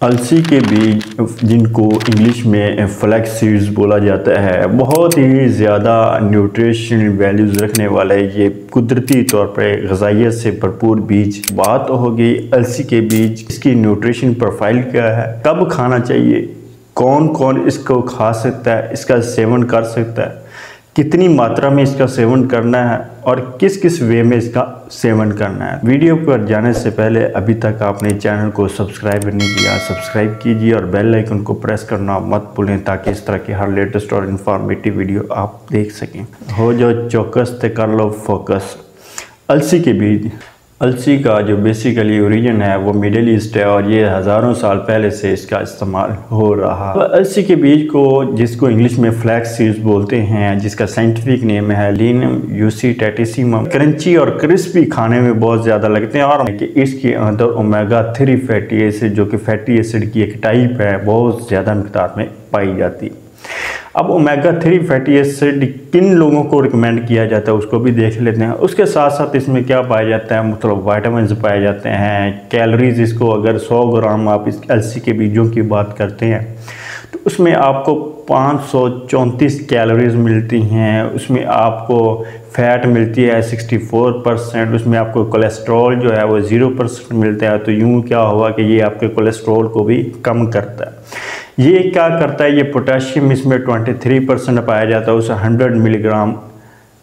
अलसी के बीज जिनको इंग्लिश में फ्लैक्स सीड्स बोला जाता है, बहुत ही ज़्यादा न्यूट्रिशनल वैल्यूज़ रखने वाले ये कुदरती तौर पर ग़िज़ाइयत से भरपूर बीज। बात होगी अलसी के बीज, इसकी न्यूट्रिशन प्रोफाइल क्या है, कब खाना चाहिए, कौन कौन इसको खा सकता है, इसका सेवन कर सकता है, कितनी मात्रा में इसका सेवन करना है और किस किस वे में इसका सेवन करना है। वीडियो पर जाने से पहले अभी तक आपने चैनल को सब्सक्राइब नहीं किया, सब्सक्राइब कीजिए और बेल आइकन को प्रेस करना मत भूलें ताकि इस तरह की हर लेटेस्ट और इन्फॉर्मेटिव वीडियो आप देख सकें। हो जो चौकस ते कर लो फोकस। अलसी के बीज, अलसी का जो बेसिकली ओरिजिन है वो मिडिल ईस्ट है और ये हज़ारों साल पहले से इसका इस्तेमाल हो रहा है। अलसी के बीज को, जिसको इंग्लिश में फ्लैक्स सीड्स बोलते हैं, जिसका साइंटिफिक नेम है लिनम यूसीटेटिसिमम, क्रंची और क्रिस्पी खाने में बहुत ज़्यादा लगते हैं और कि इसके अंदर ओमेगा 3 फैटी एसिड, जो कि फैटी एसिड की एक टाइप है, बहुत ज़्यादा मिकदार में पाई जाती है। अब ओमेगा 3 फैटी एसिड किन लोगों को रिकमेंड किया जाता है उसको भी देख लेते हैं। उसके साथ साथ इसमें क्या पाया जाता है, मतलब वाइटामिन पाए जाते हैं, कैलोरीज, इसको अगर 100 ग्राम आप इस अलसी के बीजों की बात करते हैं तो उसमें आपको 534 कैलोरीज मिलती हैं। उसमें आपको फ़ैट मिलती है 64%, उसमें आपको कोलेस्ट्रॉल जो है वो 0% मिलता है। तो यूँ क्या हुआ कि ये आपके कोलेस्ट्रॉल को भी कम करता है। ये क्या करता है, ये पोटेशियम इसमें 23% पाया जाता है उस 100 मिलीग्राम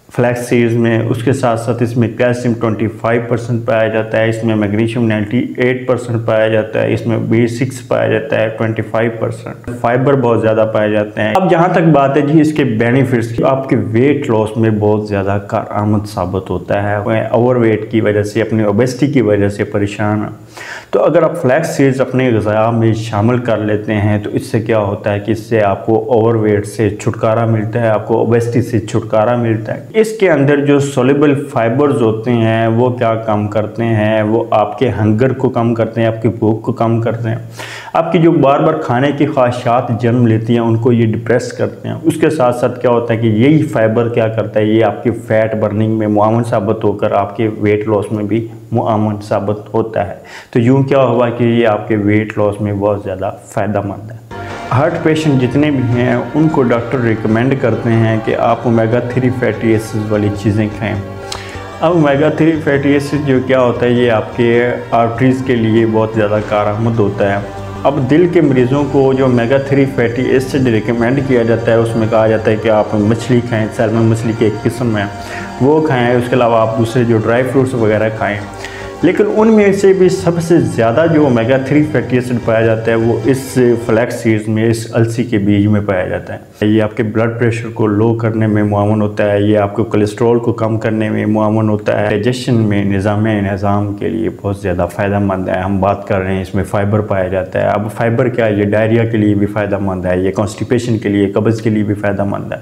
फ्लैक्स सीड्स में। उसके साथ साथ इसमें कैल्शियम 25% पाया जाता है, इसमें मैग्नीशियम 98% पाया जाता है, इसमें B6 पाया जाता है 25%, फाइबर बहुत ज़्यादा पाए जाते हैं। अब जहाँ तक बात है जी इसके बेनिफिट्स की, आपके वेट लॉस में बहुत ज़्यादा कारआमद साबित होता है। ओवरवेट की वजह से, अपनी ओबेसिटी की वजह से परेशान है, तो अगर आप फ्लैक्स सीड्स अपने ग़िज़ा में शामिल कर लेते हैं तो इससे क्या होता है कि इससे आपको ओवरवेट से छुटकारा मिलता है, आपको ओबेसिटी से छुटकारा मिलता है। इसके अंदर जो सोल्यूबल फाइबर्स होते हैं वो क्या काम करते हैं, वो आपके हंगर को कम करते हैं, आपकी भूख को कम करते हैं, आपकी जो बार बार खाने की ख्वाहिशात जन्म लेती हैं उनको ये डिप्रेस करते हैं। उसके साथ साथ क्या होता है कि यही फाइबर क्या करता है, ये आपकी फ़ैट बर्निंग में मुआवन साबित होकर आपके वेट लॉस में भी मुआवन साबित होता है। तो यूँ क्या हुआ कि ये आपके वेट लॉस में बहुत ज़्यादा फ़ायदेमंद है। हार्ट पेशेंट जितने भी हैं उनको डॉक्टर रिकमेंड करते हैं कि आप ओमेगा 3 फैटी एसिड वाली चीज़ें खाएं। अब ओमेगा 3 फैटी एसिड जो क्या होता है, ये आपके आर्टरीज़ के लिए बहुत ज़्यादा कारआमद होता है। अब दिल के मरीज़ों को जो ओमेगा 3 फैटी एसिड रिकमेंड किया जाता है उसमें कहा जाता है कि आप मछली खाएँ, सैल्मन मछली की एक किस्म है वो खाएँ, उसके अलावा आप दूसरे जो ड्राई फ्रूट्स वगैरह खाएँ। लेकिन उनमें से भी सबसे ज़्यादा जो ओमेगा 3 फैटी एसिड पाया जाता है वो इस फ्लैक्स सीड्स में, इस अलसी के बीज में पाया जाता है। ये आपके ब्लड प्रेशर को लो करने में मुआवन होता है, ये आपके कोलेस्ट्रॉल को कम करने में मुआवन होता है, डाइजेशन में, निज़ाम के लिए बहुत ज़्यादा फ़ायदेमंद है। हम बात कर रहे हैं इसमें फ़ाइबर पाया जाता है। अब फाइबर क्या है, ये डायरिया के लिए भी फ़ायदेमंद है, ये कॉन्स्टिपेशन के लिए, कब्ज़ के लिए भी फ़ायदेमंद है।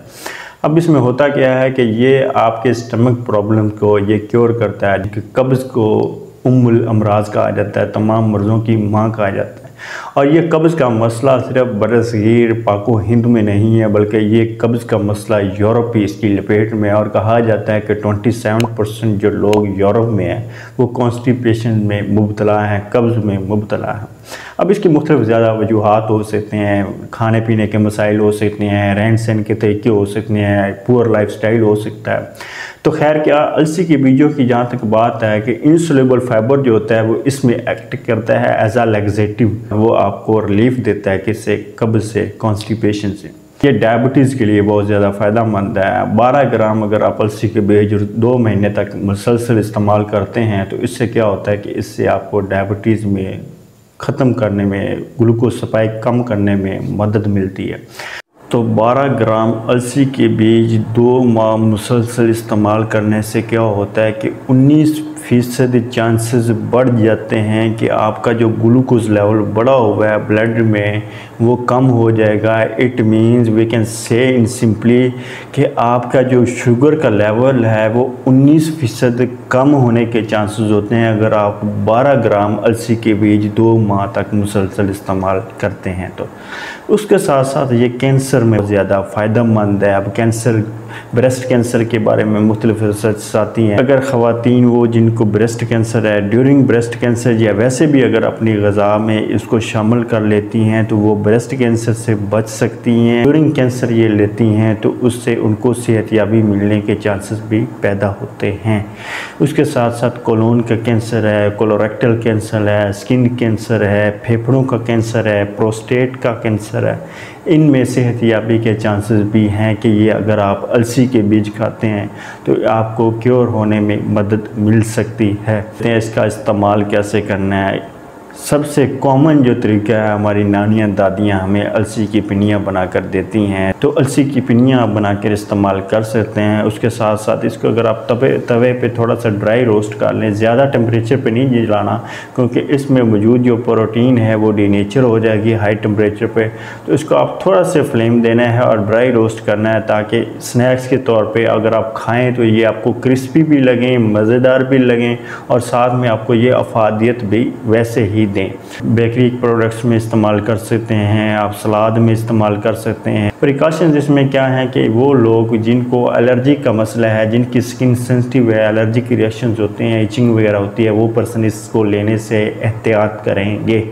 अब इसमें होता क्या है कि ये आपके स्टमक प्रॉब्लम को ये क्योर करता है, कब्ज़ को उम्मुल अमराज कहा जाता है, तमाम मर्ज़ों की माँ कहा जाता है। और ये कब्ज़ का मसला सिर्फ बरसगीर पाको हिंद में नहीं है, बल्कि ये कब्ज़ का मसला यूरोप भी इसकी लपेट में है। और कहा जाता है कि 27% जो लोग यूरोप में हैं वो कॉन्स्टिपेशन में मुब्तला हैं, कब्ज़ में मुब्तला हैं। अब इसकी मुख्तलिफ ज़्यादा वजूहात हो सकते हैं, खाने पीने के मसाइल हो सकते हैं, रहन सहन के तरीके हो सकते हैं, पुअर लाइफस्टाइल हो सकता है। तो खैर क्या, अलसी के बीजों की जहाँ तक बात है कि इनसोल्यूबल फाइबर जो होता है वो इसमें एक्ट करता है एज अ लैक्सेटिव, वो आपको रिलीफ देता है किससे, कब्ज़ से, कॉन्स्टिपेशन से। ये डायबिटीज़ के लिए बहुत ज़्यादा फ़ायदेमंद है। 12 ग्राम अगर आप अलसी के बीज 2 महीने तक मुसलसल इस्तेमाल करते हैं तो इससे क्या होता है कि इससे आपको डायबिटीज़ में ख़त्म करने में, ग्लूकोज स्पाइक कम करने में मदद मिलती है। तो 12 ग्राम अलसी के बीज 2 माह मुसलसल इस्तेमाल करने से क्या होता है कि 19% चांसेस बढ़ जाते हैं कि आपका जो ग्लूकोज लेवल बढ़ा हुआ है ब्लड में वो कम हो जाएगा। It means we can say in simply कि आपका जो शुगर का लेवल है वो 19% कम होने के चांसेस होते हैं अगर आप 12 ग्राम अलसी के बीज 2 माह तक मुसलसल इस्तेमाल करते हैं। तो उसके साथ साथ ये कैंसर में ज़्यादा फ़ायदेमंद है। अब कैंसर, ब्रेस्ट कैंसर के बारे में मुख्तलिफ रिसर्च आती हैं। अगर ख़वातीन वो जिनको जिनको ब्रेस्ट कैंसर है, ड्यूरिंग ब्रेस्ट कैंसर या वैसे भी अगर अपनी ग़िज़ा में इसको शामिल कर लेती हैं तो वो ब्रेस्ट कैंसर से बच सकती हैं। ड्यूरिंग कैंसर ये लेती हैं तो उससे उनको सेहतयाबी मिलने के चांसेस भी पैदा होते हैं। उसके साथ साथ कोलोन का कैंसर है, कोलोरेक्टल कैंसर है, स्किन कैंसर है, फेफड़ों का कैंसर है, प्रोस्टेट का कैंसर है, इनमें सेहतयाबी के चांसेस भी हैं कि ये अगर आप अलसी के बीज खाते हैं तो आपको क्योर होने में मदद मिल सकती है। इसका इस्तेमाल कैसे करना है? सबसे कॉमन जो तरीका है, हमारी नानियाँ दादियाँ हमें अलसी की पिनियाँ बनाकर देती हैं, तो अलसी की पिनियाँ बनाकर इस्तेमाल कर सकते हैं। उसके साथ साथ इसको अगर आप तवे पे थोड़ा सा ड्राई रोस्ट कर लें, ज़्यादा टेम्परेचर पे नहीं जलाना, क्योंकि इसमें मौजूद जो प्रोटीन है वो डीनेचर हो जाएगी हाई टेम्परेचर पे। तो इसको आप थोड़ा सा फ्लेम देना है और ड्राई रोस्ट करना है, ताकि स्नैक्स के तौर पर अगर आप खाएँ तो ये आपको क्रिस्पी भी लगें, मज़ेदार भी लगें और साथ में आपको ये अफादियत भी वैसे ही दें। बेकरी प्रोडक्ट्स में इस्तेमाल कर सकते हैं, आप सलाद में इस्तेमाल कर सकते हैं। प्रिकॉशंस इसमें क्या है कि वो लोग जिनको एलर्जी का मसला है, जिनकी स्किन सेंसिटिव है, एलर्जिक रिएक्शंस होते हैं, इचिंग वगैरह होती है, वो पर्सन इसको लेने से एहतियात करेंगे।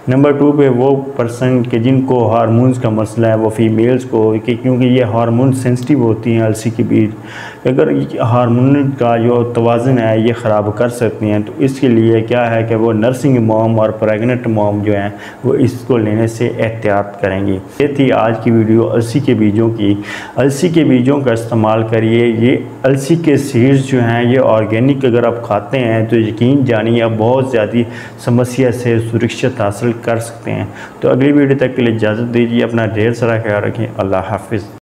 नंबर 2 पे वो पर्सन के जिनको हार्मोन्स का मसला है, वो फीमेल्स को, क्योंकि ये हार्मोन सेंसिटिव होती हैं अलसी के बीज, अगर हार्मोन का जो तवाज़ुन है ये ख़राब कर सकती हैं, तो इसके लिए क्या है कि वो नर्सिंग मॉम और प्रेग्नेंट मॉम जो हैं वो इसको लेने से एहतियात करेंगी। ये थी आज की वीडियो अलसी के बीजों की। अलसी के बीजों का इस्तेमाल करिए। ये अलसी के सीड्स जो हैं ये ऑर्गेनिक अगर आप खाते हैं तो यकीन जानिए आप बहुत ज़्यादा समस्या से सुरक्षित हासिल कर सकते हैं। तो अगली वीडियो तक के लिए इजाज़त दीजिए। अपना ढेर सारा ख्याल रखें। अल्लाह हाफिज़।